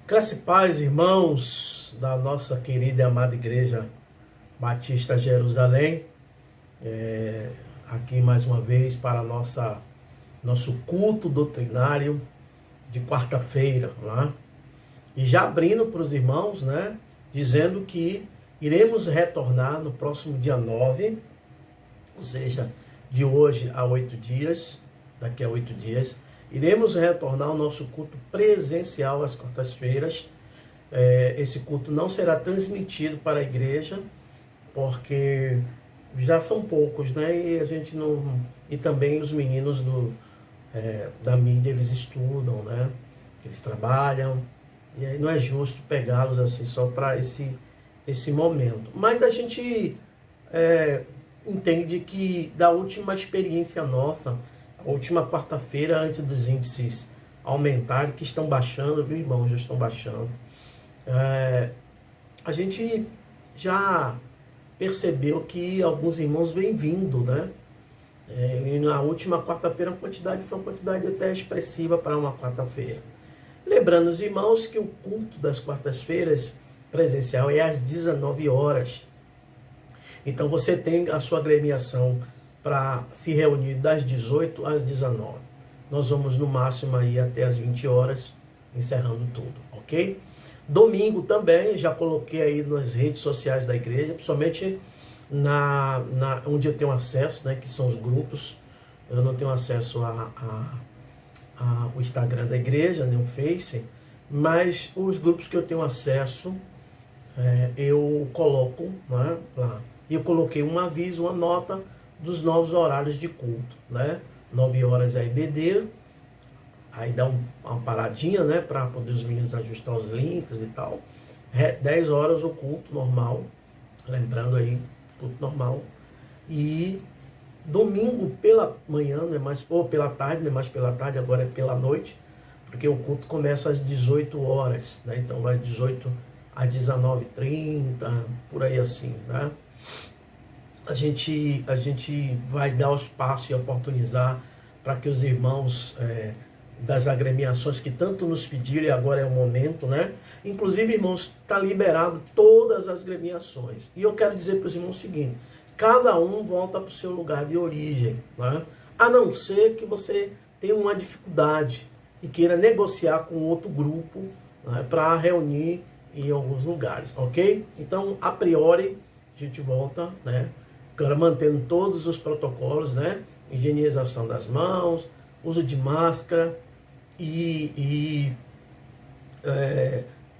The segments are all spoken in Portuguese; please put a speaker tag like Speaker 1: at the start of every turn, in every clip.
Speaker 1: Graça e paz, irmãos da nossa querida e amada Igreja Batista Jerusalém. Aqui mais uma vez para nosso culto doutrinário de quarta-feira, né? E já abrindo para os irmãos, né? Dizendo que iremos retornar no próximo dia 9, ou seja, de hoje a 8 dias, daqui a 8 dias, iremos retornar ao nosso culto presencial às quartas-feiras. Esse culto não será transmitido para a igreja, porque já são poucos, né? E a gente não. E também os meninos da mídia, eles estudam, né? Eles trabalham. E aí não é justo pegá-los assim só para esse momento. Mas a gente entende que da última experiência nossa, a última quarta-feira, antes dos índices aumentarem, que estão baixando, viu, irmãos? Já estão baixando. A gente já percebeu que alguns irmãos vêm vindo, né? E na última quarta-feira a quantidade foi uma quantidade até expressiva para uma quarta-feira. Lembrando os irmãos que o culto das quartas-feiras presencial é às 19 horas. Então você tem a sua agremiação para se reunir das 18 às 19. Nós vamos no máximo aí até as 20 horas, encerrando tudo, ok? Domingo também, já coloquei aí nas redes sociais da igreja, principalmente onde eu tenho acesso, né, que são os grupos. Eu não tenho acesso ao Instagram da igreja, nem o Face, mas os grupos que eu tenho acesso, eu coloco, né, lá. E eu coloquei um aviso, uma nota dos novos horários de culto, né? 9 horas é IBD, aí dá uma paradinha, né, para poder os meninos ajustar os links e tal. 10 horas o culto normal, lembrando aí, culto normal. E domingo pela manhã, não é mais, ou pela tarde, não é mais pela tarde, agora é pela noite, porque o culto começa às 18 horas, né? Então vai 18 às 19h30, por aí assim, né? A gente vai dar o espaço e oportunizar para que os irmãos das agremiações que tanto nos pediram, e agora é o momento, né? Inclusive, irmãos, está liberado todas as agremiações. E eu quero dizer para os irmãos o seguinte: cada um volta para o seu lugar de origem, né? A não ser que você tenha uma dificuldade e queira negociar com outro grupo, né, para reunir em alguns lugares, ok? Então, a priori, a gente volta, né? Agora, mantendo todos os protocolos, né? Higienização das mãos, uso de máscara e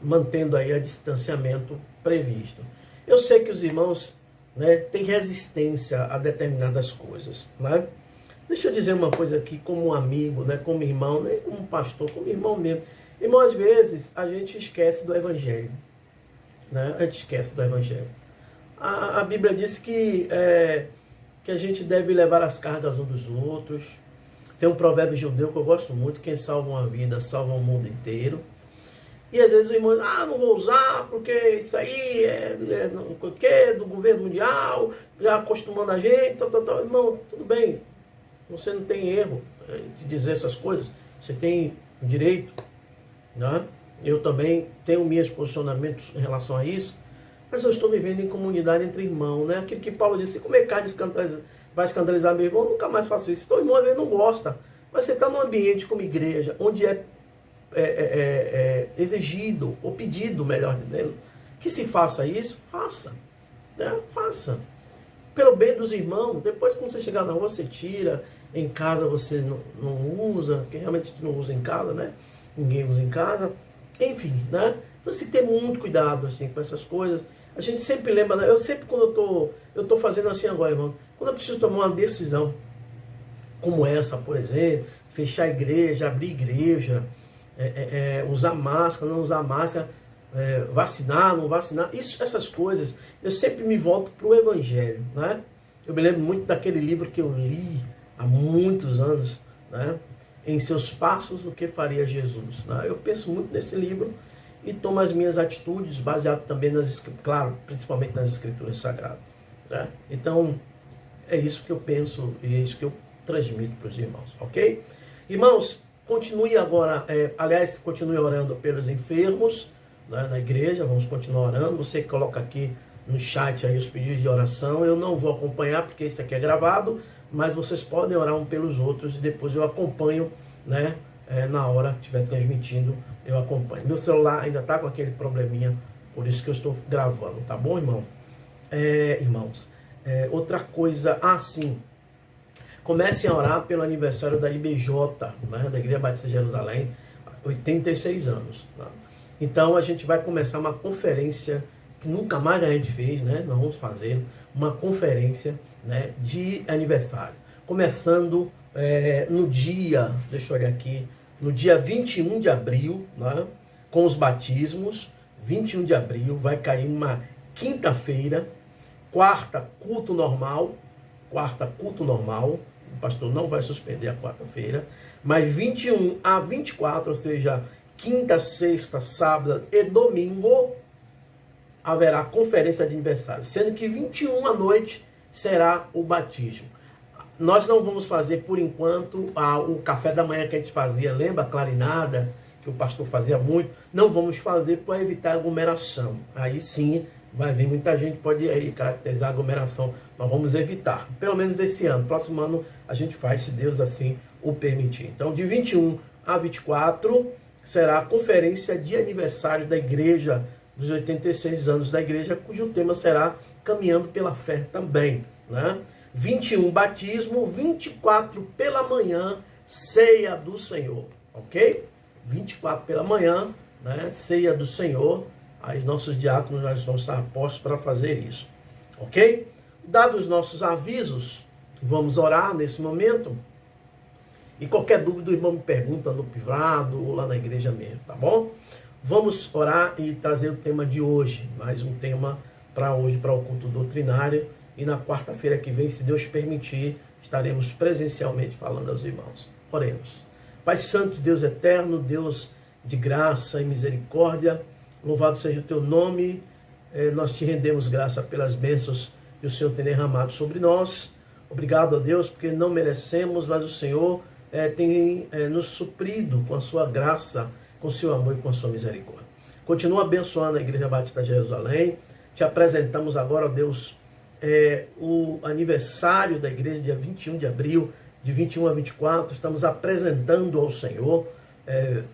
Speaker 1: mantendo aí o distanciamento previsto. Eu sei que os irmãos, né, têm resistência a determinadas coisas, né? Deixa eu dizer uma coisa aqui, como um amigo, né, como irmão, nem como pastor, como irmão mesmo. Irmão, às vezes a gente esquece do Evangelho, né? A gente esquece do Evangelho. A Bíblia diz que a gente deve levar as cargas uns dos outros. Tem um provérbio judeu que eu gosto muito: quem salva uma vida, salva o mundo inteiro. E às vezes o irmão diz: não vou usar, porque isso aí é do governo mundial, já acostumando a gente, tal. Irmão, tudo bem, você não tem erro de dizer essas coisas, você tem o direito, né? Eu também tenho meus posicionamentos em relação a isso, mas eu estou vivendo em comunidade entre irmãos, né? Aquilo que Paulo disse: se comer carne vai escandalizar meu irmão, eu nunca mais faço isso. Então o irmão às vezes não gosta, mas você está num ambiente como igreja, onde é exigido, ou pedido, melhor dizendo, que se faça isso, faça, né? Faça. Pelo bem dos irmãos. Depois, quando você chegar na rua, você tira. Em casa você não usa, porque realmente a gente não usa em casa, né? Ninguém usa em casa. Enfim, né? Então, se tem muito cuidado assim, com essas coisas. A gente sempre lembra, né? Eu sempre, quando eu tô fazendo assim agora, irmão, quando eu preciso tomar uma decisão como essa, por exemplo, fechar a igreja, abrir igreja, usar máscara, não usar máscara, vacinar, não vacinar, essas coisas, eu sempre me volto para o Evangelho, né? Eu me lembro muito daquele livro que eu li há muitos anos, né? Em seus passos, o que faria Jesus, né? Eu penso muito nesse livro e tomo as minhas atitudes baseado também claro, principalmente nas Escrituras Sagradas, né? Então, é isso que eu penso e é isso que eu transmito para os irmãos, ok? Irmãos, Continue agora, aliás, continue orando pelos enfermos, né, na igreja, vamos continuar orando. Você coloca aqui no chat aí os pedidos de oração. Eu não vou acompanhar porque isso aqui é gravado, mas vocês podem orar um pelos outros e depois eu acompanho, né? Na hora que estiver transmitindo, eu acompanho. Meu celular ainda está com aquele probleminha, por isso que eu estou gravando, tá bom, irmão? Irmãos, outra coisa, sim, comecem a orar pelo aniversário da IBJ, né, da Igreja Batista de Jerusalém, 86 anos. Tá? Então a gente vai começar uma conferência que nunca mais a gente fez, né? Nós vamos fazer uma conferência, né, de aniversário. Começando no dia, deixa eu olhar aqui, no dia 21 de abril, né, com os batismos. 21 de abril vai cair uma quinta-feira, quarta culto normal, o pastor não vai suspender a quarta-feira, mas 21 a 24, ou seja, quinta, sexta, sábado e domingo, haverá conferência de aniversário, sendo que 21 à noite será o batismo. Nós não vamos fazer, por enquanto, o café da manhã que a gente fazia, lembra? A clarinada, que o pastor fazia muito. Não vamos fazer para evitar aglomeração. Aí sim, vai vir muita gente, pode aí caracterizar a aglomeração. Nós vamos evitar, pelo menos esse ano. Próximo ano a gente faz, se Deus assim o permitir. Então, de 21 a 24, será a conferência de aniversário da igreja, dos 86 anos da igreja, cujo tema será Caminhando pela Fé também, né? 21, batismo. 24 pela manhã, ceia do Senhor, ok? 24 pela manhã, né? Ceia do Senhor. Aí nossos diáconos nós vamos estar postos para fazer isso, ok? Dados os nossos avisos, vamos orar nesse momento. E qualquer dúvida o irmão me pergunta no privado ou lá na igreja mesmo, tá bom? Vamos orar e trazer o tema de hoje, mais um tema para hoje, para o culto doutrinário. E na quarta-feira que vem, se Deus permitir, estaremos presencialmente falando aos irmãos. Oremos. Pai Santo, Deus eterno, Deus de graça e misericórdia, louvado seja o teu nome. Nós te rendemos graça pelas bênçãos que o Senhor tem derramado sobre nós. Obrigado a Deus, porque não merecemos, mas o Senhor tem nos suprido com a sua graça, com o seu amor e com a sua misericórdia. Continua abençoando a Igreja Batista de Jerusalém. Te apresentamos agora, ó Deus, o aniversário da igreja, dia 21 de abril, de 21 a 24, estamos apresentando ao Senhor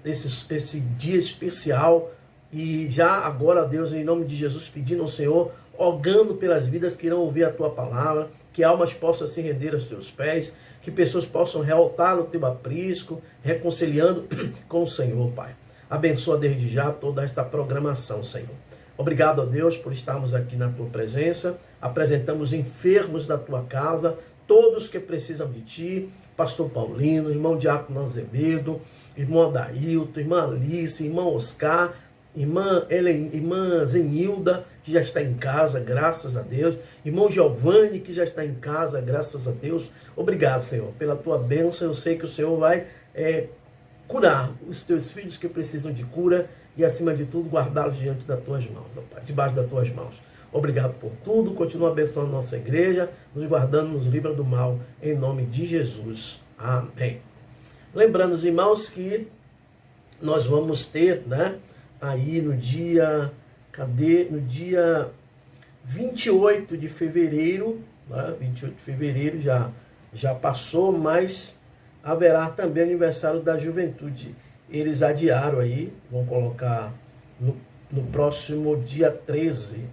Speaker 1: esse dia especial, e já agora, Deus, em nome de Jesus, pedindo ao Senhor, rogando pelas vidas que irão ouvir a Tua palavra, que almas possam se render aos Teus pés, que pessoas possam realtar o Teu aprisco, reconciliando com o Senhor, Pai. Abençoa desde já toda esta programação, Senhor. Obrigado a Deus por estarmos aqui na Tua presença. Apresentamos enfermos da Tua casa, todos que precisam de Ti, pastor Paulino, irmão Diácono Azevedo, irmão Adailton, irmã Alice, irmão Oscar, irmã Zenilda, que já está em casa, graças a Deus, irmão Giovanni, que já está em casa, graças a Deus. Obrigado, Senhor, pela Tua bênção. Eu sei que o Senhor vai curar os Teus filhos que precisam de cura e, acima de tudo, guardá-los diante das Tuas mãos, ó Pai, debaixo das Tuas mãos. Obrigado por tudo. Continua abençoando a nossa igreja, nos guardando, nos livra do mal, em nome de Jesus. Amém. Lembrando, os irmãos, que nós vamos ter, né, aí no dia, no dia 28 de fevereiro, né, 28 de fevereiro já passou, mas haverá também aniversário da juventude. Eles adiaram aí, vão colocar no próximo dia 13.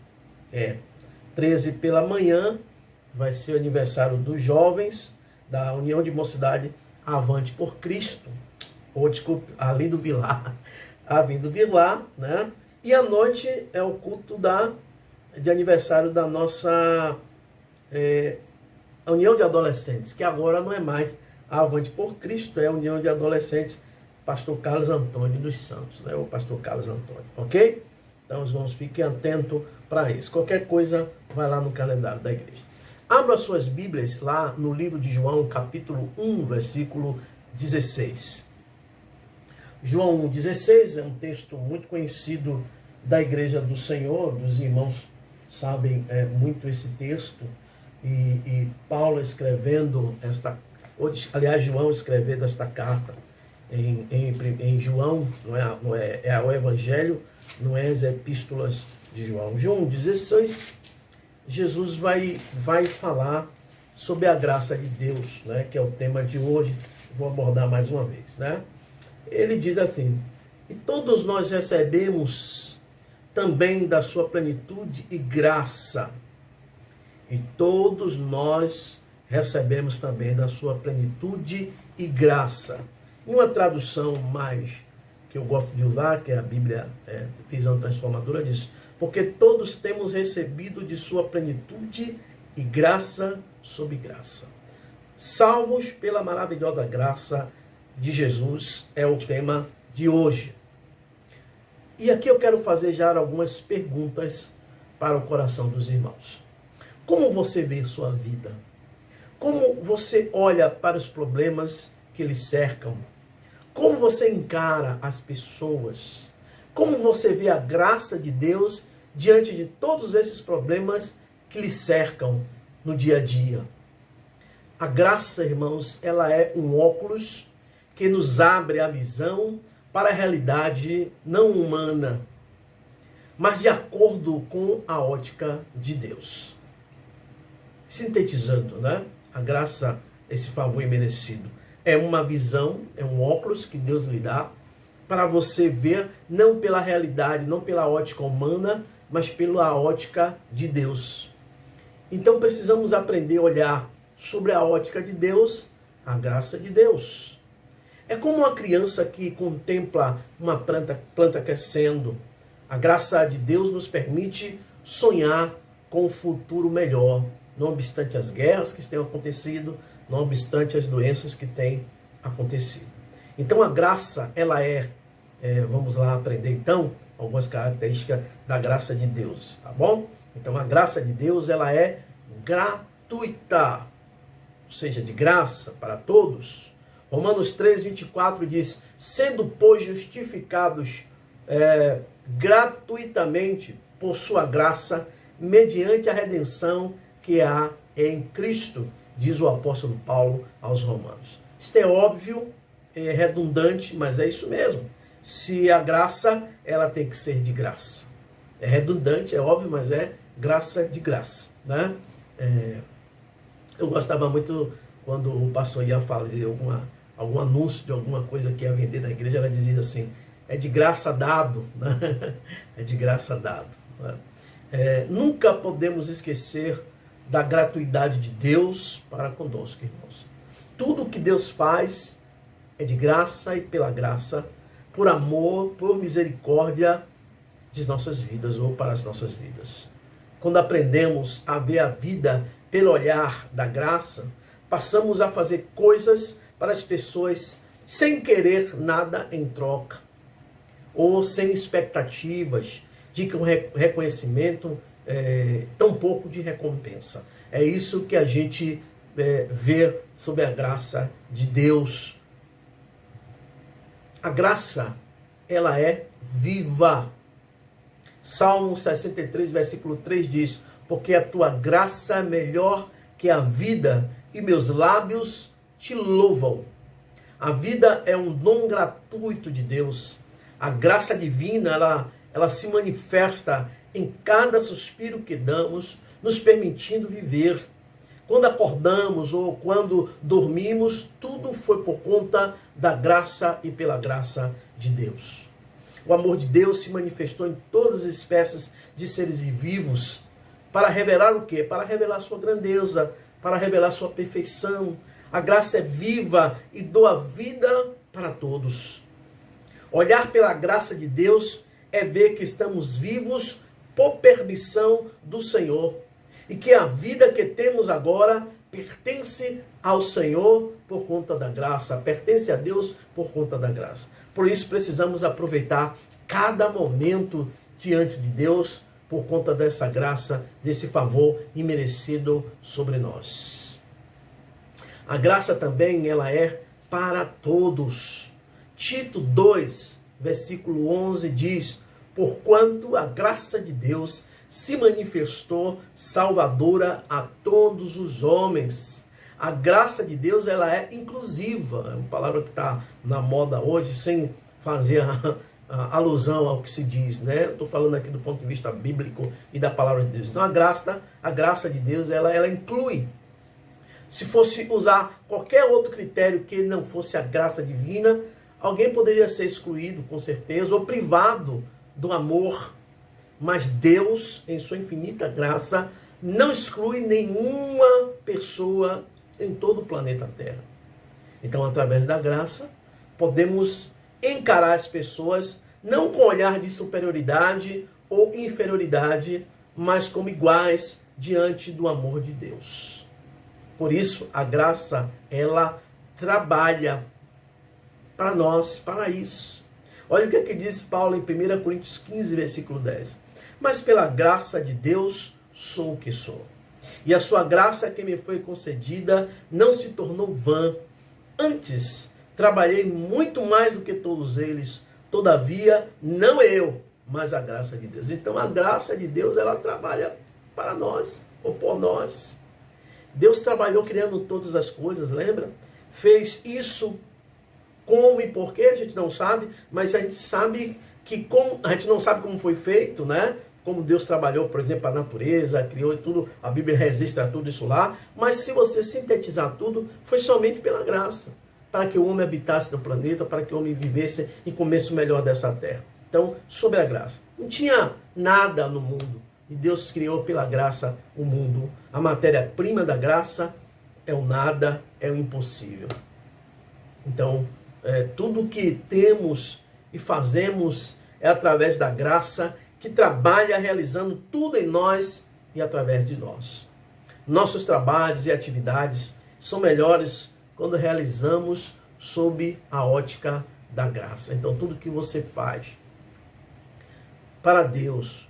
Speaker 1: 13 pela manhã, vai ser o aniversário dos jovens da União de Mocidade Avante por Cristo. Ou, desculpe, Além do Vilar. Vindo Vilar, né? E à noite é o culto de aniversário da nossa União de Adolescentes, que agora não é mais a Avante por Cristo, é a União de Adolescentes Pastor Carlos Antônio dos Santos, né? O Pastor Carlos Antônio, ok? Então, os irmãos, fiquem atentos para isso. Qualquer coisa, vai lá no calendário da igreja. Abra suas Bíblias lá no livro de João, capítulo 1, versículo 16. João 1,16 é um texto muito conhecido da Igreja do Senhor, dos irmãos sabem muito esse texto, e Paulo escrevendo aliás, João escrevendo esta carta, em João, é o Evangelho, não é as epístolas de João. João 16, Jesus vai falar sobre a graça de Deus, né, que é o tema de hoje. Vou abordar mais uma vez, né? Ele diz assim: e todos nós recebemos também da sua plenitude e graça. E todos nós recebemos também da sua plenitude e graça. Uma tradução mais que eu gosto de usar, que é a Bíblia Visão Transformadora, diz: porque todos temos recebido de sua plenitude e graça sobre graça. Salvos pela maravilhosa graça de Jesus é o tema de hoje. E aqui eu quero fazer já algumas perguntas para o coração dos irmãos. Como você vê sua vida? Como você olha para os problemas que lhe cercam? Como você encara as pessoas? Como você vê a graça de Deus diante de todos esses problemas que lhe cercam no dia a dia? A graça, irmãos, ela é um óculos que nos abre a visão para a realidade não humana, mas de acordo com a ótica de Deus. Sintetizando, né? A graça, esse favor imerecido, é uma visão, é um óculos que Deus lhe dá para você ver não pela realidade, não pela ótica humana, mas pela ótica de Deus. Então precisamos aprender a olhar sobre a ótica de Deus, a graça de Deus. É como uma criança que contempla uma planta crescendo. A graça de Deus nos permite sonhar com um futuro melhor, não obstante as guerras que têm acontecido, não obstante as doenças que têm acontecido. Então a graça, ela vamos lá aprender então algumas características da graça de Deus, tá bom? Então a graça de Deus, ela é gratuita, ou seja, de graça para todos. Romanos 3, 24 diz: sendo, pois, justificados gratuitamente por sua graça, mediante a redenção que há em Cristo, diz o apóstolo Paulo aos Romanos. Isto é óbvio, é redundante, mas é isso mesmo. Se a graça, ela tem que ser de graça. É redundante, é óbvio, mas é graça de graça, né? Eu gostava muito quando o pastor ia fazer algum anúncio de alguma coisa que ia vender na igreja, ela dizia assim: é de graça dado, né? É de graça dado, né? Nunca podemos esquecer da gratuidade de Deus para conosco, irmãos. Tudo que Deus faz é de graça e pela graça, por amor, por misericórdia de nossas vidas ou para as nossas vidas. Quando aprendemos a ver a vida pelo olhar da graça, passamos a fazer coisas para as pessoas sem querer nada em troca, ou sem expectativas de reconhecimento, tão pouco de recompensa. É isso que a gente vê sobre a graça de Deus. A graça, ela é viva. Salmo 63, versículo 3 diz: porque a tua graça é melhor que a vida, e meus lábios te louvam. A vida é um dom gratuito de Deus. A graça divina, ela se manifesta em cada suspiro que damos, nos permitindo viver. Quando acordamos ou quando dormimos, tudo foi por conta da graça e pela graça de Deus. O amor de Deus se manifestou em todas as espécies de seres vivos para revelar o quê? Para revelar sua grandeza, para revelar sua perfeição. A graça é viva e doa vida para todos. Olhar pela graça de Deus é ver que estamos vivos por permissão do Senhor e que a vida que temos agora pertence ao Senhor por conta da graça, pertence a Deus por conta da graça. Por isso precisamos aproveitar cada momento diante de Deus por conta dessa graça, desse favor imerecido sobre nós. A graça também, ela é para todos. Tito 2, versículo 11 diz: porquanto a graça de Deus se manifestou salvadora a todos os homens, A graça de Deus, ela é inclusiva. É uma palavra que está na moda hoje, sem fazer a alusão ao que se diz, né? Estou falando aqui do ponto de vista bíblico e da palavra de Deus. Então, a graça de Deus, ela inclui. Se fosse usar qualquer outro critério que não fosse a graça divina, alguém poderia ser excluído, com certeza, ou privado do amor. Mas Deus, em sua infinita graça, não exclui nenhuma pessoa em todo o planeta Terra. Então, através da graça, podemos encarar as pessoas não com olhar de superioridade ou inferioridade, mas como iguais diante do amor de Deus. Por isso, a graça, ela trabalha para nós, para isso. Olha o que é que diz Paulo em 1 Coríntios 15, versículo 10. Mas pela graça de Deus sou o que sou. E a sua graça que me foi concedida não se tornou vã. Antes, trabalhei muito mais do que todos eles. Todavia, não eu, mas a graça de Deus. Então, a graça de Deus, ela trabalha para nós, ou por nós. Deus trabalhou criando todas as coisas, lembra? Fez isso como e por quê, a gente não sabe, mas a gente sabe que a gente não sabe como foi feito, né? Como Deus trabalhou, por exemplo, a natureza, criou tudo, a Bíblia registra tudo isso lá, mas se você sintetizar tudo, foi somente pela graça, para que o homem habitasse no planeta, para que o homem vivesse e comesse o melhor dessa terra. Então, sobre a graça. Não tinha nada no mundo, e Deus criou pela graça o mundo. A matéria-prima da graça é o nada, é o impossível. Então, tudo que temos e fazemos é através da graça, que trabalha realizando tudo em nós e através de nós. Nossos trabalhos e atividades são melhores quando realizamos sob a ótica da graça. Então, tudo que você faz para Deus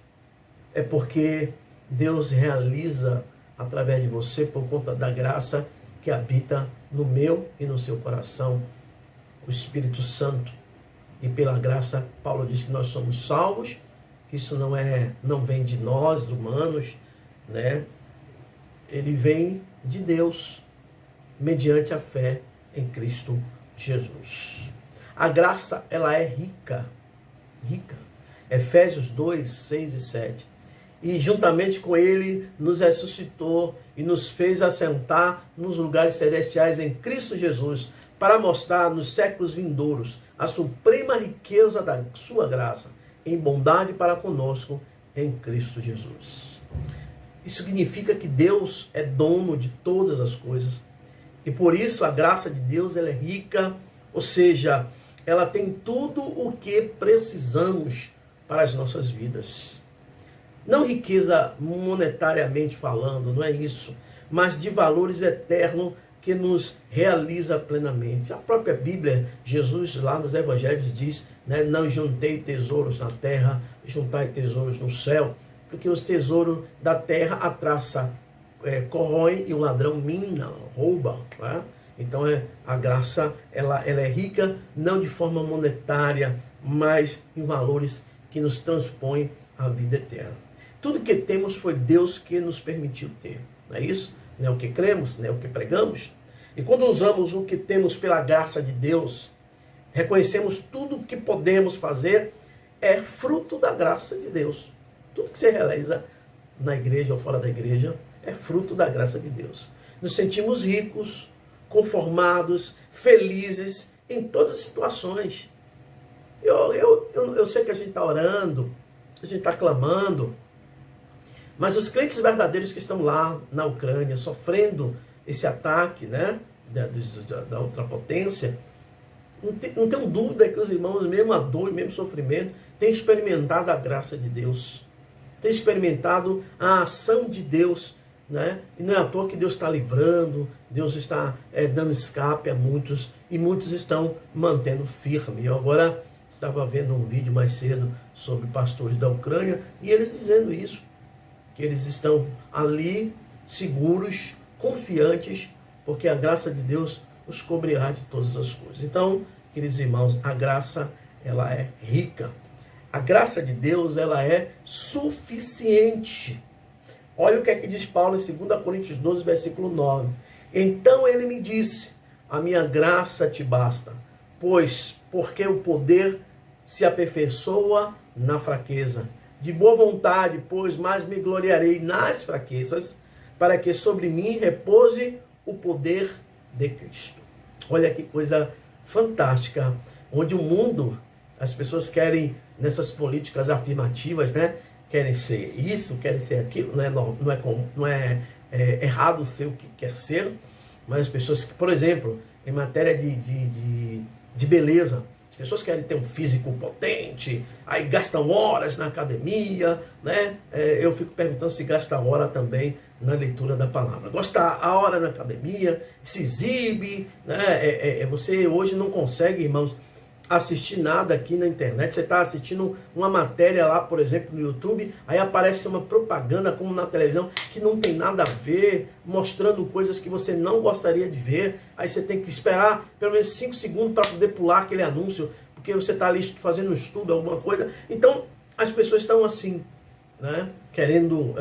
Speaker 1: é porque Deus realiza através de você por conta da graça que habita no meu e no seu coração, o Espírito Santo. E pela graça, Paulo diz que nós somos salvos. Isso não vem de nós, humanos, né? Ele vem de Deus, mediante a fé em Cristo Jesus. A graça, ela é rica. Efésios 2, 6 e 7. E juntamente com ele nos ressuscitou e nos fez assentar nos lugares celestiais em Cristo Jesus, para mostrar nos séculos vindouros a suprema riqueza da sua graça, em bondade para conosco em Cristo Jesus. Isso significa que Deus é dono de todas as coisas. E por isso a graça de Deus, ela é rica, ou seja, ela tem tudo o que precisamos para as nossas vidas. Não riqueza monetariamente falando, não é isso, mas de valores eternos que nos realiza plenamente. A própria Bíblia, Jesus lá nos Evangelhos diz, né, não juntei tesouros na terra, juntai tesouros no céu, porque os tesouros da terra a traça corrói e o ladrão mina, rouba. Né? Então a graça ela é rica, não de forma monetária, mas em valores que nos transpõem à vida eterna. Tudo que temos foi Deus que nos permitiu ter, não é isso? Não é o que cremos, não é o que pregamos. E quando usamos o que temos pela graça de Deus, reconhecemos tudo o que podemos fazer é fruto da graça de Deus. Tudo que você realiza na igreja ou fora da igreja é fruto da graça de Deus. Nos sentimos ricos, conformados, felizes em todas as situações. Eu sei que a gente está orando, a gente está clamando, mas os crentes verdadeiros que estão lá na Ucrânia, sofrendo esse ataque, né, da ultrapotência, não tenho dúvida que os irmãos, mesmo a dor e mesmo sofrimento, têm experimentado a graça de Deus, têm experimentado a ação de Deus, né? E não é à toa que Deus está livrando, Deus está dando escape a muitos, e muitos estão mantendo firme. Eu agora estava vendo um vídeo mais cedo sobre pastores da Ucrânia, e eles dizendo isso, que eles estão ali seguros, confiantes, porque a graça de Deus os cobrirá de todas as coisas. Então, queridos irmãos, a graça, ela é rica. A graça de Deus, ela é suficiente. Olha o que é que diz Paulo em 2 Coríntios 12, versículo 9. Então ele me disse, a minha graça te basta, porque o poder se aperfeiçoa na fraqueza. De boa vontade, pois mais me gloriarei nas fraquezas, para que sobre mim repouse o poder de Cristo. Olha que coisa fantástica, onde o mundo, as pessoas querem, nessas políticas afirmativas, né? Querem ser isso, querem ser aquilo, não é errado ser o que quer ser, mas as pessoas, por exemplo, em matéria de beleza, as pessoas querem ter um físico potente, aí gastam horas na academia, né? Eu fico perguntando se gasta hora também na leitura da palavra. Gosta a hora na academia, se exibe, né? Você hoje não consegue, irmãos, assistir nada aqui na internet. Você está assistindo uma matéria lá, por exemplo, no YouTube, aí aparece uma propaganda como na televisão, que não tem nada a ver, mostrando coisas que você não gostaria de ver. Aí você tem que esperar pelo menos 5 segundos para poder pular aquele anúncio, porque você está ali fazendo um estudo, alguma coisa. Então, as pessoas estão assim, né? Querendo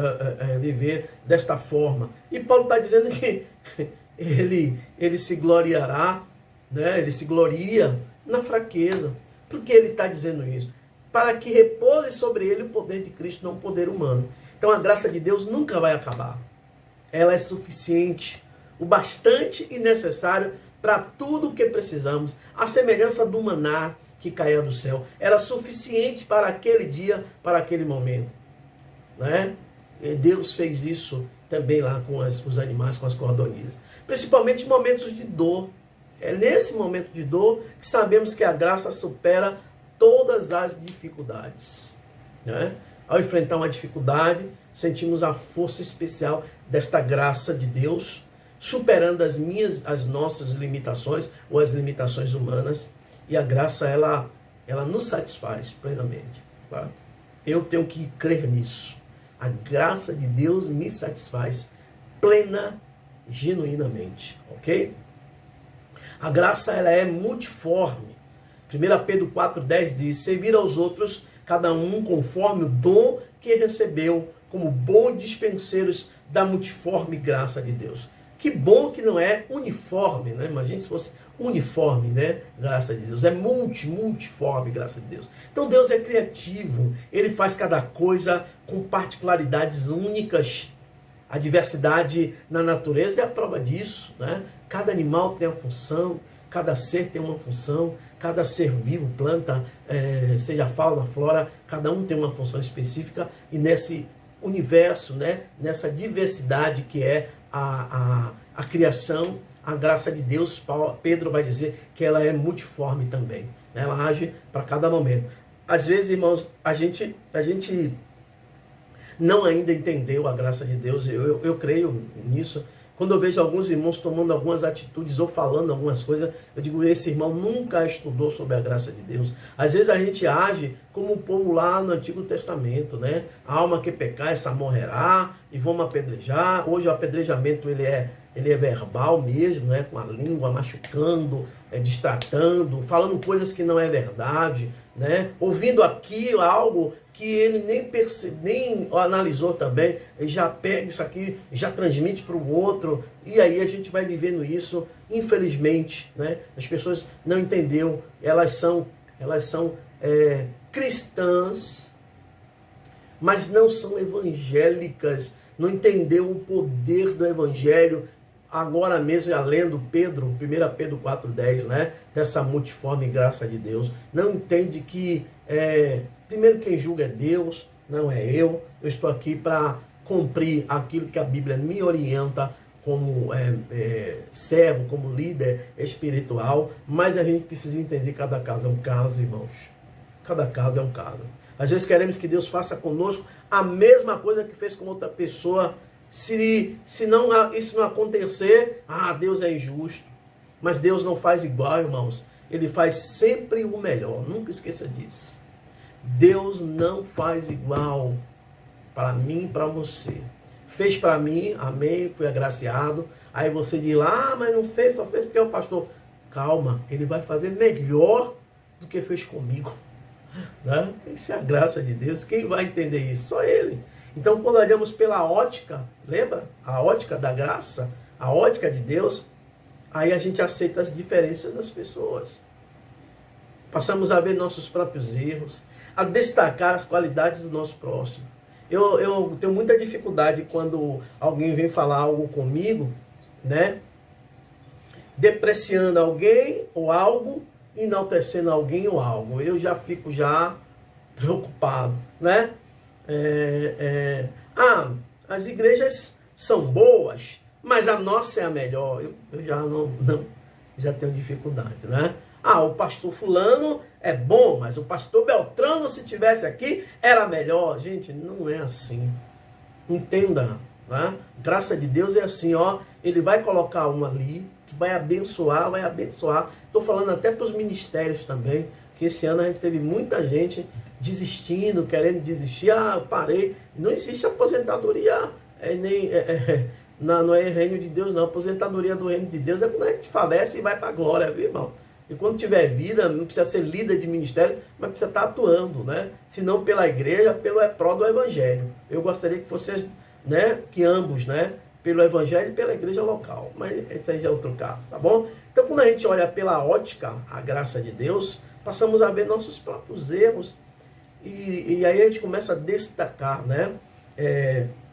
Speaker 1: viver desta forma. E Paulo está dizendo que ele se gloriará, né? Ele se gloria na fraqueza. Por que ele está dizendo isso? Para que repouse sobre ele o poder de Cristo, não o poder humano. Então a graça de Deus nunca vai acabar. Ela é suficiente, o bastante e necessário para tudo o que precisamos. A semelhança do maná que caía do céu era suficiente para aquele dia, para aquele momento, né? E Deus fez isso também lá com os animais, com as cordonizas. Principalmente em momentos de dor. É nesse momento de dor que sabemos que a graça supera todas as dificuldades, né? Ao enfrentar uma dificuldade, sentimos a força especial desta graça de Deus, superando as nossas limitações ou as limitações humanas. E a graça, ela nos satisfaz plenamente. Tá? Eu tenho que crer nisso. A graça de Deus me satisfaz plena, genuinamente, ok? A graça, ela é multiforme. 1 Pedro 4,10 diz, servir aos outros, cada um conforme o dom que recebeu, como bons dispenseiros da multiforme graça de Deus. Que bom que não é uniforme, né? Imagina se fosse uniforme, né? Graça de Deus. É multiforme graça de Deus. Então Deus é criativo. Ele faz cada coisa com particularidades únicas. A diversidade na natureza é a prova disso, né? Cada animal tem uma função, cada ser tem uma função, cada ser vivo, planta, seja fauna, flora, cada um tem uma função específica. E nesse universo, né? Nessa diversidade que é a criação, a graça de Deus, Pedro vai dizer que ela é multiforme também. Né? Ela age para cada momento. Às vezes, irmãos, a gente não ainda entendeu a graça de Deus, eu creio nisso. Quando eu vejo alguns irmãos tomando algumas atitudes ou falando algumas coisas, eu digo, esse irmão nunca estudou sobre a graça de Deus. Às vezes a gente age como o povo lá no Antigo Testamento, né? A alma que pecar, essa morrerá, e vamos apedrejar. Hoje o apedrejamento ele é verbal mesmo, né? Com a língua machucando, distratando, falando coisas que não é verdade, né? Ouvindo aqui algo que ele nem analisou também, ele já pega isso aqui, já transmite para o outro, e aí a gente vai vivendo isso, infelizmente, né? As pessoas não entenderam, elas são cristãs, mas não são evangélicas, não entendeu o poder do evangelho. Agora mesmo, lendo Pedro, 1 Pedro 4,10, né? Dessa multiforme graça de Deus. Não entende que, primeiro quem julga é Deus, não é eu. Eu estou aqui para cumprir aquilo que a Bíblia me orienta como servo, como líder espiritual. Mas a gente precisa entender que cada caso é um caso, irmãos. Cada caso é um caso. Às vezes queremos que Deus faça conosco a mesma coisa que fez com outra pessoa. Se não, isso não acontecer, Deus é injusto. Mas Deus não faz igual, irmãos. Ele faz sempre o melhor. Nunca esqueça disso. Deus não faz igual para mim e para você. Fez para mim, amém, fui agraciado. Aí você diz lá, mas não fez, só fez porque é o pastor. Calma, ele vai fazer melhor do que fez comigo. Né? Isso é a graça de Deus. Quem vai entender isso? Só Ele. Então, quando olhamos pela ótica, lembra? A ótica da graça, a ótica de Deus, aí a gente aceita as diferenças das pessoas. Passamos a ver nossos próprios erros, a destacar as qualidades do nosso próximo. Eu tenho muita dificuldade quando alguém vem falar algo comigo, né? Depreciando alguém ou algo, enaltecendo alguém ou algo. Eu já fico preocupado, né? As igrejas são boas, mas a nossa é a melhor. Eu já tenho dificuldade, né? O pastor fulano é bom, mas o pastor Beltrano, se tivesse aqui, era melhor. Gente, não é assim. Entenda, né? Graça de Deus é assim, ó. Ele vai colocar um ali, que vai abençoar. Estou falando até para os ministérios também, que esse ano a gente teve muita gente desistindo, querendo desistir. Eu parei. Não existe aposentadoria, não é reino de Deus, não. A aposentadoria do reino de Deus é quando a gente falece e vai para a glória, viu, irmão? E quando tiver vida, não precisa ser líder de ministério, mas precisa estar atuando, né? Se não pela igreja, pelo pró do evangelho. Eu gostaria que vocês, né, que ambos, né, pelo evangelho e pela igreja local. Mas esse aí já é outro caso, tá bom? Então, quando a gente olha pela ótica, a graça de Deus, passamos a ver nossos próprios erros. E aí a gente começa a destacar, né?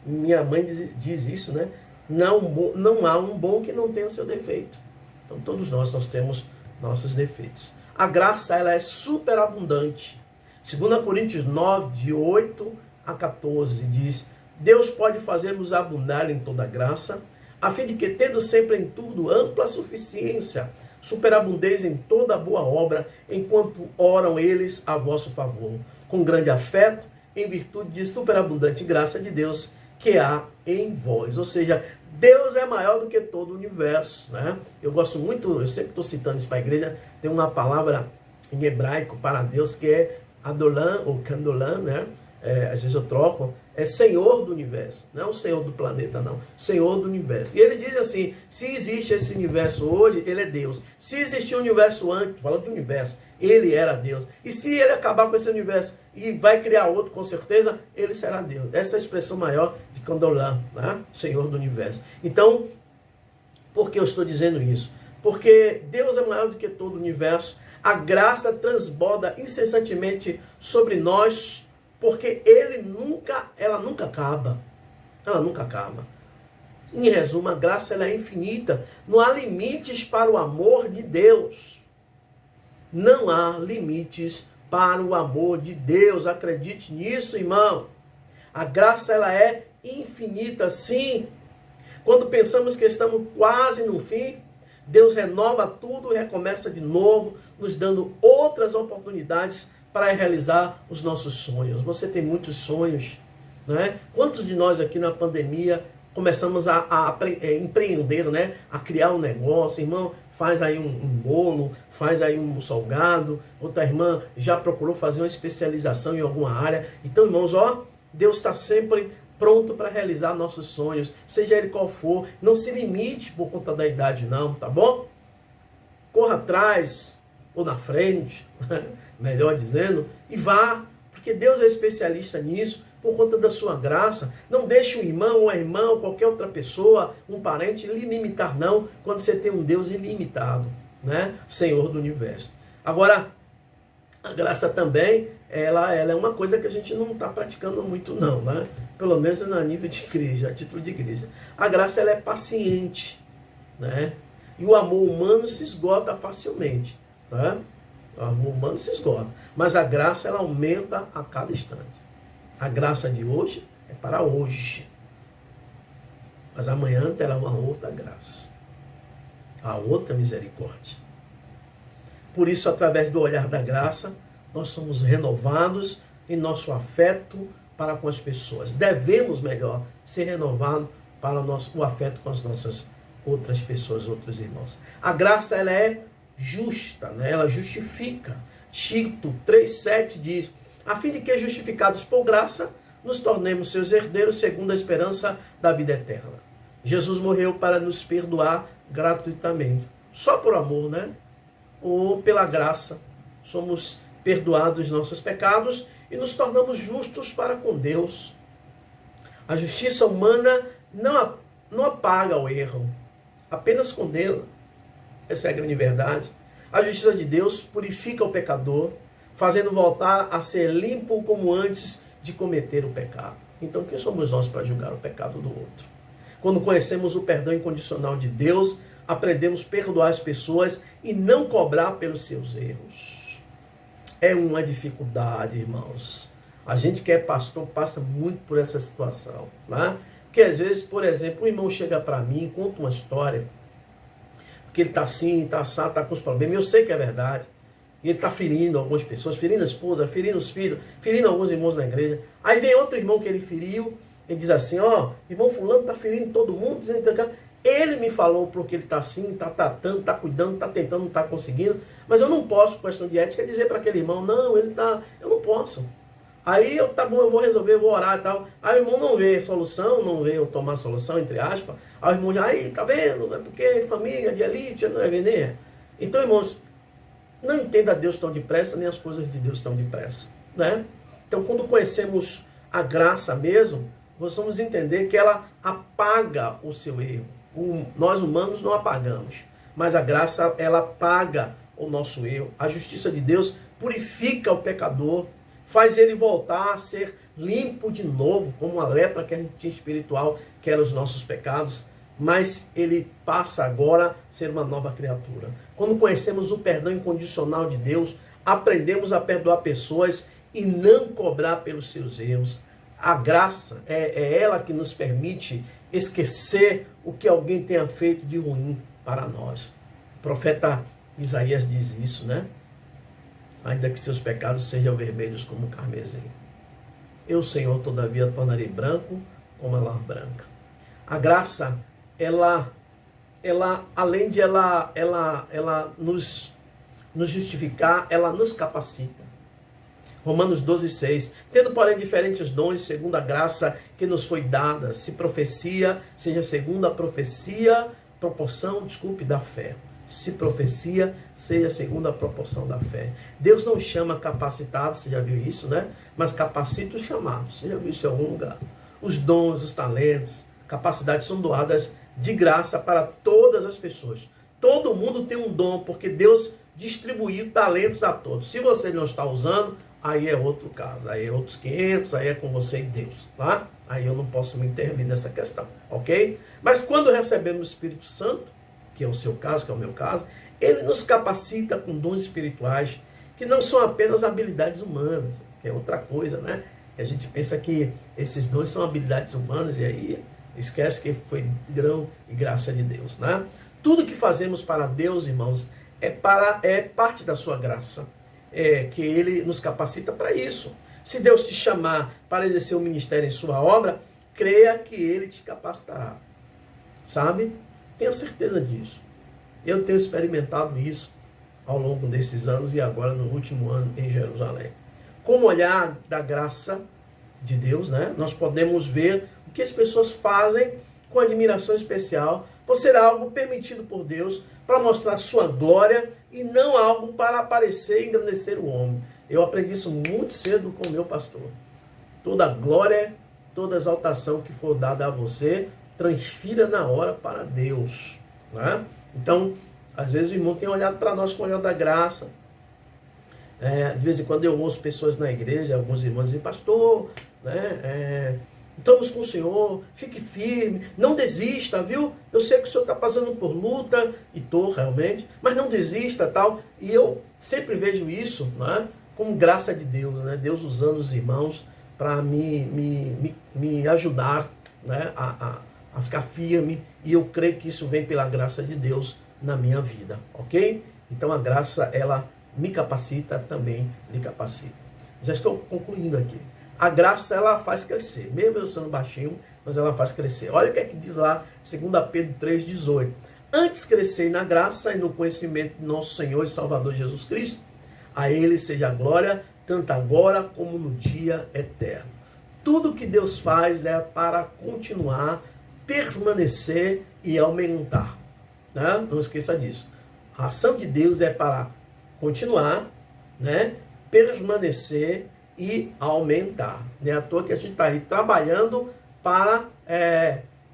Speaker 1: Minha mãe diz isso, né? Não há um bom que não tenha o seu defeito. Então, todos nós temos nossos defeitos. A graça, ela é superabundante. 2 Coríntios 9, de 8 a 14, diz: Deus pode fazer-nos abundar em toda graça, a fim de que, tendo sempre em tudo ampla suficiência, superabundeis em toda boa obra, enquanto oram eles a vosso favor, com grande afeto, em virtude de superabundante graça de Deus que há em vós. Ou seja, Deus é maior do que todo o universo, né? Eu gosto muito, eu sempre estou citando isso para a igreja, tem uma palavra em hebraico para Deus que é Adolam ou Candolam, né? Às vezes eu troco, é Senhor do universo, não é o Senhor do planeta, não, Senhor do universo. E eles dizem assim: se existe esse universo hoje, ele é Deus. Se existia um universo antes, falando do universo, ele era Deus. E se ele acabar com esse universo e vai criar outro, com certeza, ele será Deus. Essa é a expressão maior de Candolam, né? Senhor do universo. Então, por que eu estou dizendo isso? Porque Deus é maior do que todo o universo. A graça transborda incessantemente sobre nós, porque ela nunca acaba. Ela nunca acaba. Em resumo, a graça, ela é infinita. Não há limites para o amor de Deus. Não há limites para o amor de Deus. Acredite nisso, irmão. A graça, ela é infinita, sim. Quando pensamos que estamos quase no fim, Deus renova tudo e recomeça de novo, nos dando outras oportunidades para realizar os nossos sonhos. Você tem muitos sonhos, né? Quantos de nós aqui na pandemia começamos a empreender, né? A criar um negócio? Irmão, faz aí um bolo, faz aí um salgado. Outra irmã já procurou fazer uma especialização em alguma área. Então, irmãos, Deus está sempre pronto para realizar nossos sonhos, seja ele qual for. Não se limite por conta da idade, não, tá bom? Corra atrás ou na frente, melhor dizendo, e vá, porque Deus é especialista nisso, por conta da sua graça. Não deixe um irmão, uma irmã, ou qualquer outra pessoa, um parente, lhe limitar, não, quando você tem um Deus ilimitado, né? Senhor do universo. Agora, a graça também, ela é uma coisa que a gente não está praticando muito, não, né? Pelo menos no nível de igreja, a título de igreja. A graça, ela é paciente, né? E o amor humano se esgota facilmente, tá? O amor humano se esgota, mas a graça, ela aumenta a cada instante. A graça de hoje é para hoje, mas amanhã terá uma outra graça, a outra misericórdia. Por isso, através do olhar da graça, nós somos renovados em nosso afeto para com as pessoas. Devemos, melhor, ser renovados para o afeto com as nossas outras pessoas, outros irmãos. A graça, ela é justa, né? Ela justifica. Tito 3,7 diz: a fim de que, justificados por graça, nos tornemos seus herdeiros segundo a esperança da vida eterna. Jesus morreu para nos perdoar gratuitamente. Só por amor, né? Ou pela graça, somos perdoados nossos pecados e nos tornamos justos para com Deus. A justiça humana não apaga o erro, apenas condena. Essa é a grande verdade. A justiça de Deus purifica o pecador, fazendo voltar a ser limpo como antes de cometer o pecado. Então, quem somos nós para julgar o pecado do outro? Quando conhecemos o perdão incondicional de Deus, aprendemos a perdoar as pessoas e não cobrar pelos seus erros. É uma dificuldade, irmãos. A gente que é pastor passa muito por essa situação, né? Porque às vezes, por exemplo, o irmão chega para mim e conta uma história, que ele está assim, está assado, está com os problemas, eu sei que é verdade. E ele está ferindo algumas pessoas, ferindo a esposa, ferindo os filhos, ferindo alguns irmãos na igreja. Aí vem outro irmão que ele feriu, ele diz assim, ó, irmão fulano está ferindo todo mundo, dizendo que ele me falou porque ele está assim, está tratando, está cuidando, está tentando, não está conseguindo, mas eu não posso, por questão de ética, dizer para aquele irmão, não, ele está, eu não posso. Aí eu, tá bom, eu vou resolver, eu vou orar e tal. Aí o irmão não vê solução, não vê eu tomar solução, entre aspas. Aí o irmão diz, aí, tá vendo? É porque família de elite não é vender. Então, irmãos, não entenda Deus tão depressa, nem as coisas de Deus tão depressa, né? Então, quando conhecemos a graça mesmo, nós vamos entender que ela apaga o seu erro. Nós humanos não apagamos, mas a graça, ela apaga o nosso erro. A justiça de Deus purifica o pecador, faz ele voltar a ser limpo de novo, como a lepra que a gente tinha espiritual, que eram os nossos pecados, mas ele passa agora a ser uma nova criatura. Quando conhecemos o perdão incondicional de Deus, aprendemos a perdoar pessoas e não cobrar pelos seus erros. A graça é ela que nos permite esquecer o que alguém tenha feito de ruim para nós. O profeta Isaías diz isso, né? Ainda que seus pecados sejam vermelhos como o carmesim. Eu, Senhor, todavia, tornarei branco como a lã branca. A graça, ela além de ela nos justificar, ela nos capacita. Romanos 12,6. Tendo, porém, diferentes dons, segundo a graça que nos foi dada, se profecia, seja segundo a proporção da fé. Se profecia, seja segundo a proporção da fé. Deus não chama capacitados, você já viu isso, né? Mas capacita os chamados. Você já viu isso em algum lugar? Os dons, os talentos, capacidades são doadas de graça para todas as pessoas. Todo mundo tem um dom, porque Deus distribuiu talentos a todos. Se você não está usando, aí é outro caso. Aí é outros 500, aí é com você e Deus, tá? Aí eu não posso me intervir nessa questão, ok? Mas quando recebemos o Espírito Santo, que é o seu caso, que é o meu caso, ele nos capacita com dons espirituais, que não são apenas habilidades humanas, que é outra coisa, né? A gente pensa que esses dons são habilidades humanas, e aí esquece que foi grão e graça de Deus, né? Tudo que fazemos para Deus, irmãos, é parte da sua graça, que ele nos capacita para isso. Se Deus te chamar para exercer o ministério em sua obra, creia que ele te capacitará, sabe? Tenha certeza disso. Eu tenho experimentado isso ao longo desses anos e agora no último ano em Jerusalém. Com o olhar da graça de Deus, né, nós podemos ver o que as pessoas fazem com admiração especial, por ser algo permitido por Deus para mostrar sua glória e não algo para aparecer e engrandecer o homem. Eu aprendi isso muito cedo com o meu pastor. Toda glória, toda exaltação que for dada a você, transfira na hora para Deus, né? Então, às vezes o irmão tem olhado para nós com o olhar da graça. De vez em quando eu ouço pessoas na igreja, alguns irmãos dizem, pastor, né, estamos com o Senhor, fique firme, não desista, viu? Eu sei que o Senhor está passando por luta, e estou realmente, mas não desista, tal. E eu sempre vejo isso, né, como graça de Deus, né? Deus usando os irmãos para me ajudar, né, a ficar firme, e eu creio que isso vem pela graça de Deus na minha vida, ok? Então a graça, ela me capacita, também lhe capacita. Já estou concluindo aqui. A graça, ela faz crescer, mesmo eu sendo baixinho, mas ela faz crescer. Olha o que é que diz lá, 2 Pedro 3,18. Antes crescei na graça e no conhecimento de nosso Senhor e Salvador Jesus Cristo, a Ele seja a glória, tanto agora como no dia eterno. Tudo que Deus faz é para continuar, permanecer e aumentar, né? Não esqueça disso. A ação de Deus é para continuar, né? Permanecer e aumentar. Não é à toa que a gente está aí trabalhando para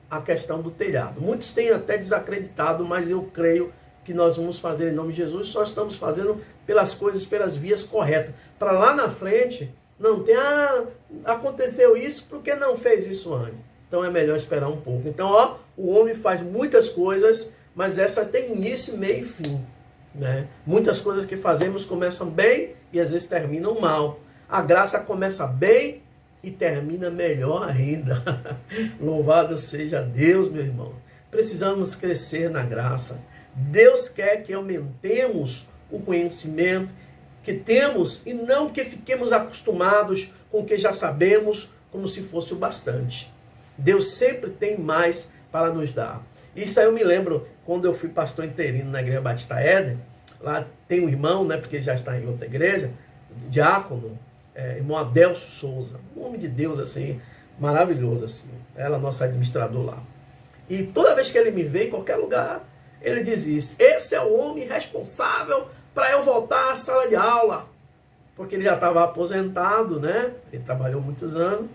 Speaker 1: a questão do telhado. Muitos têm até desacreditado, mas eu creio que nós vamos fazer em nome de Jesus, só estamos fazendo pelas coisas, pelas vias corretas. Para lá na frente, não tem, aconteceu isso porque não fez isso antes. Então é melhor esperar um pouco. Então, o homem faz muitas coisas, mas essa tem início, meio e fim. Né? Muitas coisas que fazemos começam bem e às vezes terminam mal. A graça começa bem e termina melhor ainda. Louvado seja Deus, meu irmão. Precisamos crescer na graça. Deus quer que aumentemos o conhecimento que temos e não que fiquemos acostumados com o que já sabemos como se fosse o bastante. Deus sempre tem mais para nos dar. Isso aí eu me lembro quando eu fui pastor interino na Igreja Batista Éden. Lá tem um irmão, né, porque já está em outra igreja, diácono, irmão Adelso Souza, um homem de Deus assim, maravilhoso assim. Era nosso administrador lá. E toda vez que ele me vê em qualquer lugar, ele diz isso: esse é o homem responsável para eu voltar à sala de aula. Porque ele já estava aposentado, né? Ele trabalhou muitos anos.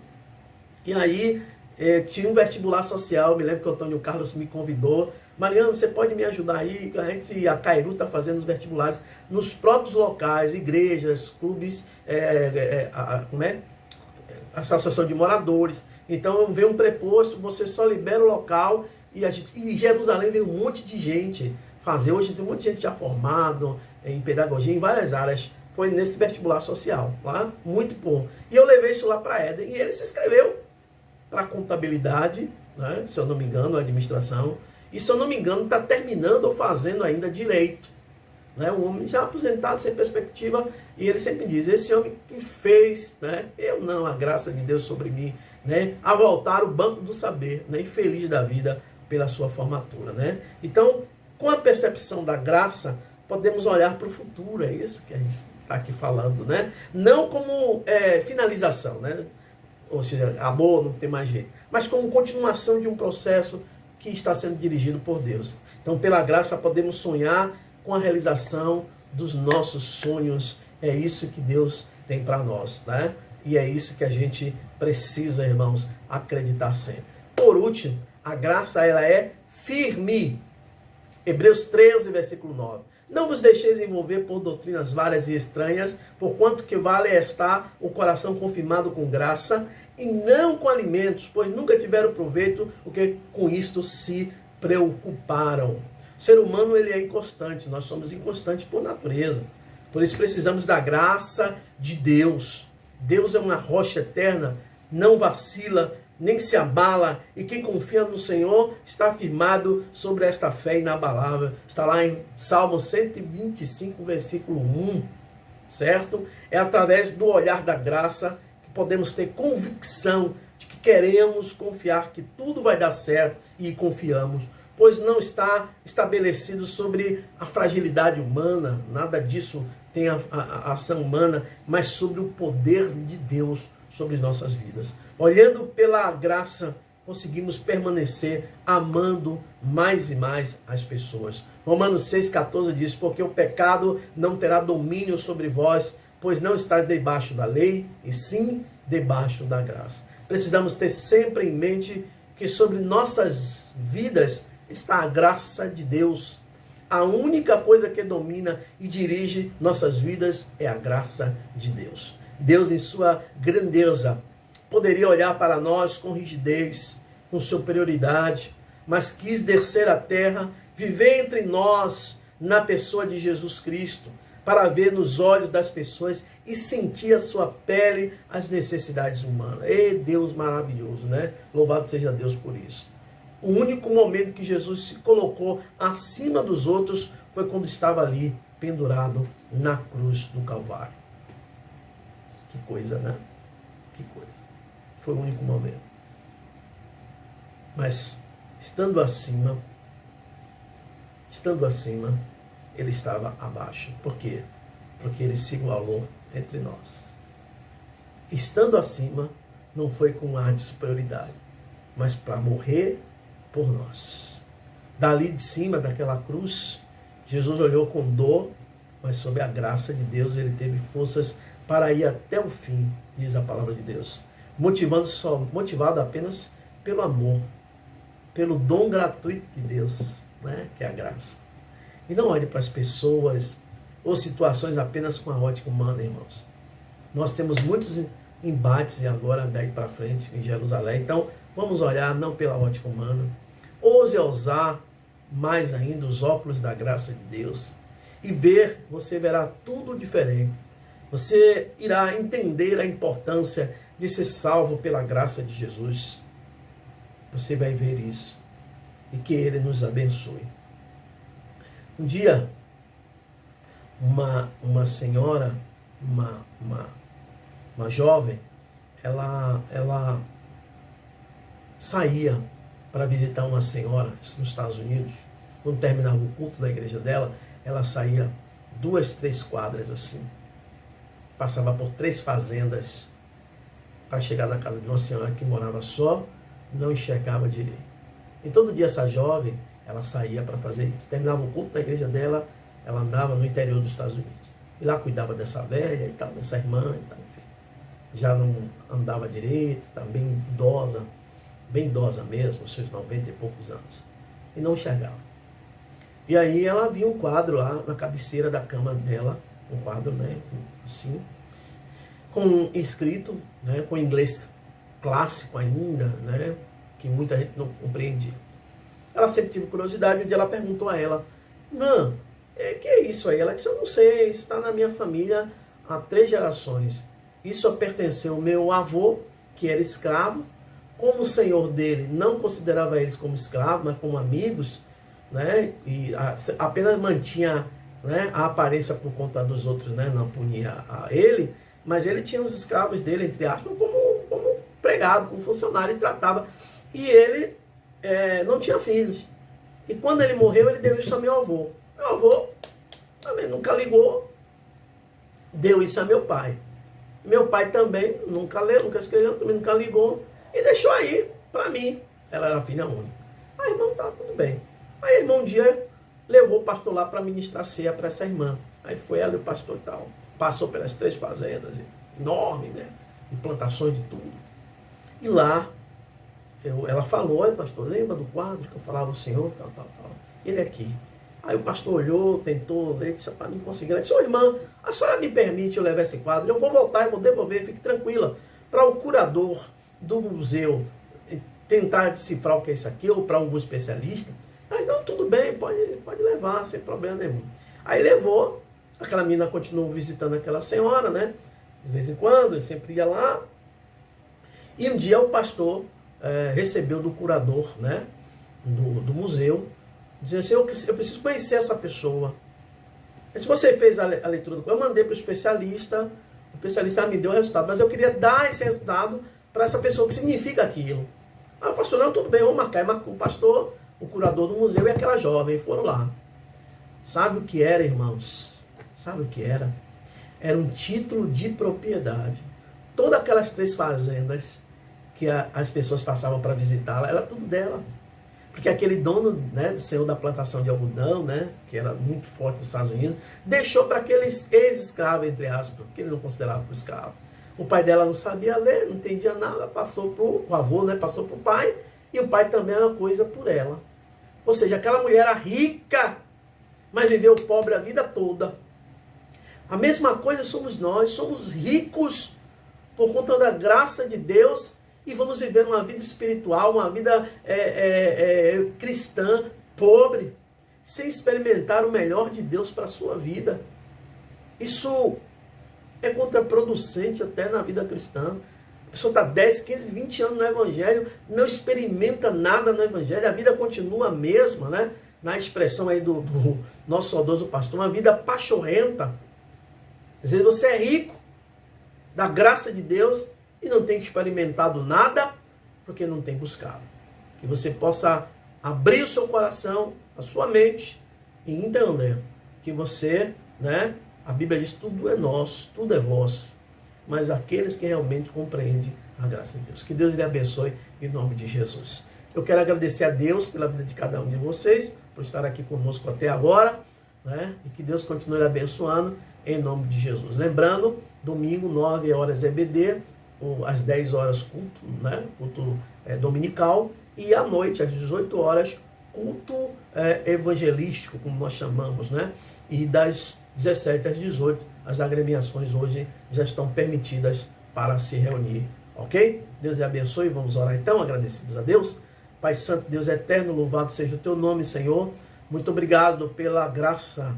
Speaker 1: E aí tinha um vestibular social. Me lembro que o Antônio Carlos me convidou. Mariano, você pode me ajudar aí? A Cairu está fazendo os vestibulares nos próprios locais, igrejas, clubes, associação de moradores. Então vem um preposto, você só libera o local. E em Jerusalém veio um monte de gente fazer. Hoje tem um monte de gente já formado em pedagogia, em várias áreas. Foi nesse vestibular social, lá, muito bom. E eu levei isso lá para Éden, e ele se inscreveu para contabilidade, né, se eu não me engano, administração. E se eu não me engano, está terminando ou fazendo ainda direito. Né, um homem já aposentado, sem perspectiva, e ele sempre diz: esse homem que fez, né, eu não, a graça de Deus sobre mim, né, a voltar o banco do saber, né, e feliz da vida pela sua formatura, né? Então, com a percepção da graça, podemos olhar para o futuro, é isso que a gente está aqui falando, né? Não como finalização, né? Ou seja, amor, não tem mais jeito, mas como continuação de um processo que está sendo dirigido por Deus. Então, pela graça, podemos sonhar com a realização dos nossos sonhos. É isso que Deus tem para nós, né? E é isso que a gente precisa, irmãos, acreditar sempre. Por último, a graça, ela é firme. Hebreus 13, versículo 9. Não vos deixeis envolver por doutrinas várias e estranhas, porquanto que vale estar o coração confirmado com graça, e não com alimentos, pois nunca tiveram proveito, o que com isto se preocuparam. O ser humano, ele é inconstante, nós somos inconstantes por natureza. Por isso precisamos da graça de Deus. Deus é uma rocha eterna, não vacila, nem se abala, e quem confia no Senhor está firmado sobre esta fé inabalável. Está lá em Salmo 125, versículo 1, certo? É através do olhar da graça que podemos ter convicção de que queremos confiar que tudo vai dar certo, e confiamos, pois não está estabelecido sobre a fragilidade humana, nada disso tem a ação humana, mas sobre o poder de Deus sobre nossas vidas. Olhando pela graça, conseguimos permanecer amando mais e mais as pessoas. Romanos 6,14 diz: porque o pecado não terá domínio sobre vós, pois não está debaixo da lei, e sim debaixo da graça. Precisamos ter sempre em mente que sobre nossas vidas está a graça de Deus. A única coisa que domina e dirige nossas vidas é a graça de Deus. Deus, em sua grandeza, poderia olhar para nós com rigidez, com superioridade, mas quis descer à terra, viver entre nós na pessoa de Jesus Cristo, para ver nos olhos das pessoas e sentir a sua pele as necessidades humanas. Ei, Deus maravilhoso, né? Louvado seja Deus por isso. O único momento que Jesus se colocou acima dos outros foi quando estava ali, pendurado na cruz do Calvário. Que coisa, né? Que coisa. Foi o único momento. Mas, estando acima, ele estava abaixo. Por quê? Porque ele se igualou entre nós. Estando acima, não foi com ar de superioridade, mas para morrer por nós. Dali de cima, daquela cruz, Jesus olhou com dor, mas sob a graça de Deus, ele teve forças para ir até o fim, diz a palavra de Deus. Motivado apenas pelo amor. pelo dom gratuito de Deus, né? Que é a graça. E não olhe para as pessoas ou situações apenas com a ótica humana, irmãos. Nós temos muitos embates e agora daí para frente em Jerusalém. Então, vamos olhar não pela ótica humana. Ouse usar mais ainda os óculos da graça de Deus e ver, você verá tudo diferente. Você irá entender a importância de ser salvo pela graça de Jesus. Você vai ver isso. E que Ele nos abençoe. Um dia, uma senhora, uma jovem, ela saía para visitar uma senhora nos Estados Unidos. Quando terminava o culto da igreja dela, ela saía 2, 3 quadras assim. Passava por 3 fazendas para chegar na casa de uma senhora que morava só, não enxergava direito. E todo dia essa jovem, ela saía para fazer isso. Terminava o culto da igreja dela, ela andava no interior dos Estados Unidos. E lá cuidava dessa velha e tal, dessa irmã e tal, enfim. Já não andava direito, estava bem idosa mesmo, seus 90 e poucos anos. E não enxergava. E aí ela via um quadro lá na cabeceira da cama dela, um quadro, né, assim, com escrito, né, com inglês clássico ainda, né, que muita gente não compreendia. Ela sempre teve curiosidade, um dia ela perguntou a ela, não, que é isso aí? Ela disse, eu não sei, isso está na minha família há 3 gerações. Isso pertenceu ao meu avô, que era escravo, como o senhor dele não considerava eles como escravos, mas como amigos, né, e apenas mantinha, né, a aparência por conta dos outros, né, não punia a ele, mas ele tinha os escravos dele, entre aspas, como empregado, como funcionário, e tratava. E ele não tinha filhos. E quando ele morreu, ele deu isso a meu avô. Meu avô também nunca ligou, deu isso a meu pai. Meu pai também nunca leu, nunca escreveu, também nunca ligou, e deixou aí para mim. Ela era filha única. Aí, irmão, tá tudo bem. Aí, irmão, um dia levou o pastor lá para ministrar ceia para essa irmã. Aí foi ela e o pastor e tal. Passou pelas 3 fazendas, enormes, né? Implantações de tudo. E lá, ela falou, pastor, lembra do quadro que eu falava ao senhor, tal. Ele aqui. Aí o pastor olhou, tentou ler, disse, não conseguiu. Ela disse, irmã, a senhora me permite eu levar esse quadro? Eu vou voltar e vou devolver, fique tranquila. Para o curador do museu tentar decifrar o que é isso aqui, ou para algum especialista. Mas não, tudo bem, pode levar, sem problema nenhum. Aí levou, aquela menina continuou visitando aquela senhora, né? De vez em quando, ele sempre ia lá. E um dia o pastor recebeu do curador, né? Do museu, dizendo assim, eu preciso conhecer essa pessoa. Se você fez a leitura do quadro, eu mandei para o especialista me deu o resultado, mas eu queria dar esse resultado para essa pessoa, que significa aquilo. Aí o pastor, não, tudo bem, vamos marcar. E marcou o pastor, o curador do museu e aquela jovem, foram lá. Sabe o que era, irmãos? Sabe o que era? Era um título de propriedade. Todas aquelas 3 fazendas que as pessoas passavam para visitá-la, era tudo dela. Porque aquele dono, né, do senhor da plantação de algodão, né, que era muito forte nos Estados Unidos, deixou para aqueles ex-escravos, entre aspas, que ele não considerava como escravo. O pai dela não sabia ler, não entendia nada, passou para o avô, né, passou para o pai, e o pai também era uma coisa por ela. Ou seja, aquela mulher era rica, mas viveu pobre a vida toda. A mesma coisa somos nós, somos ricos por conta da graça de Deus, e vamos viver uma vida espiritual, uma vida cristã, pobre, sem experimentar o melhor de Deus para a sua vida. Isso é contraproducente até na vida cristã. A pessoa está 10, 15, 20 anos no Evangelho, não experimenta nada no Evangelho, a vida continua a mesma, né? Na expressão aí do nosso saudoso pastor, uma vida pachorrenta. Às vezes você é rico da graça de Deus e não tem experimentado nada, porque não tem buscado. Que você possa abrir o seu coração, a sua mente, e entender que você, né, a Bíblia diz, tudo é nosso, tudo é vosso, mas aqueles que realmente compreendem a graça de Deus. Que Deus lhe abençoe em nome de Jesus. Eu quero agradecer a Deus pela vida de cada um de vocês, por estar aqui conosco até agora, né, e que Deus continue lhe abençoando em nome de Jesus. Lembrando, domingo, 9 horas EBD, às 10 horas culto, né? Culto dominical, E à noite, às 18 horas, culto evangelístico, como nós chamamos, né? E das 17 às 18, as agremiações hoje já estão permitidas para se reunir, ok? Deus lhe abençoe, vamos orar então, agradecidos a Deus. Pai Santo, Deus eterno, louvado seja o teu nome, Senhor. Muito obrigado pela graça,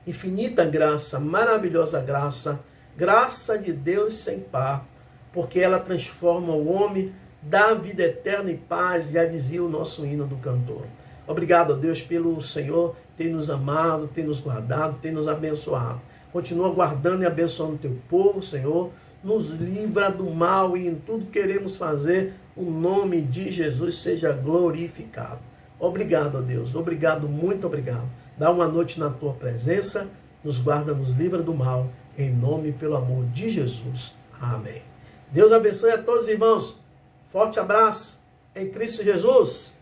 Speaker 1: infinita graça, maravilhosa graça, graça de Deus sem par, porque ela transforma o homem, dá vida eterna e paz, já dizia o nosso hino do cantor. Obrigado, Deus, pelo Senhor ter nos amado, ter nos guardado, ter nos abençoado. Continua guardando e abençoando o teu povo, Senhor. Nos livra do mal e em tudo queremos fazer, o nome de Jesus seja glorificado. Obrigado, Deus. Obrigado, muito obrigado. Dá uma noite na tua presença, nos guarda, nos livra do mal, em nome e pelo amor de Jesus. Amém. Deus abençoe a todos, irmãos. Forte abraço em Cristo Jesus.